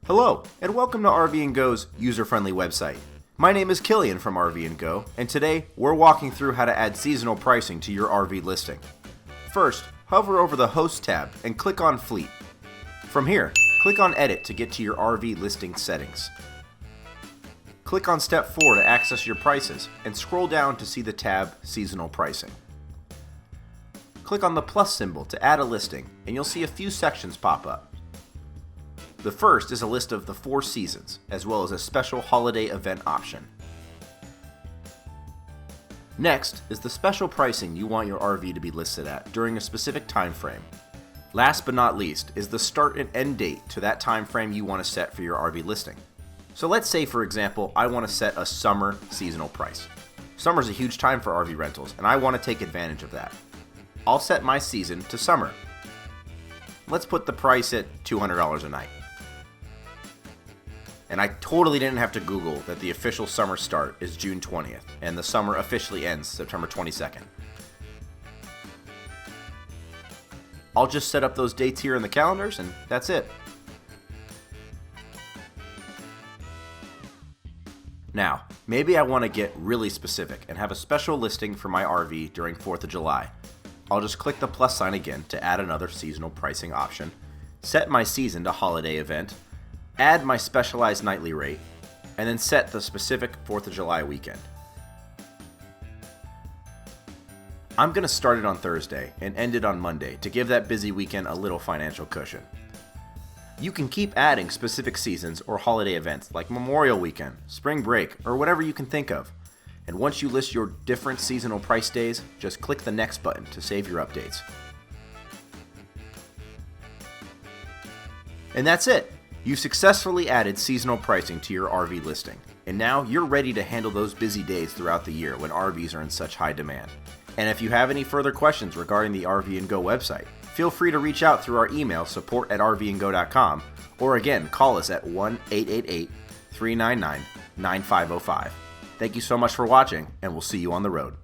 Hello, and welcome to RV & Go's user-friendly website. My name is Killian from RV & Go, and today we're walking through how to add seasonal pricing to your RV listing. First, hover over the Host tab and click on Fleet. From here, click on Edit to get to your RV listing settings. Click on Step 4 to access your prices, and scroll down to see the tab Seasonal Pricing. Click on the plus symbol to add a listing, and you'll see a few sections pop up. The first is a list of the 4 seasons, as well as a special holiday event option. Next is the special pricing you want your RV to be listed at during a specific time frame. Last but not least is the start and end date to that time frame you want to set for your RV listing. So let's say, for example, I want to set a summer seasonal price. Summer is a huge time for RV rentals, and I want to take advantage of that. I'll set my season to summer. Let's put the price at $200 a night. And I totally didn't have to Google that the official summer start is June 20th, and the summer officially ends September 22nd. I'll just set up those dates here in the calendars, and that's it. Now, maybe I want to get really specific and have a special listing for my RV during 4th of July. I'll just click the plus sign again to add another seasonal pricing option, set my season to holiday event, add my specialized nightly rate, and then set the specific 4th of July weekend. I'm going to start it on Thursday and end it on Monday to give that busy weekend a little financial cushion. You can keep adding specific seasons or holiday events like Memorial Weekend, Spring Break, or whatever you can think of. And once you list your different seasonal price days, just click the next button to save your updates. And that's it! You've successfully added seasonal pricing to your RV listing, and now you're ready to handle those busy days throughout the year when RVs are in such high demand. And if you have any further questions regarding the RV & Go website, feel free to reach out through our email support@rvandgo.com, or again, call us at 1-888-399-9505. Thank you so much for watching, and we'll see you on the road.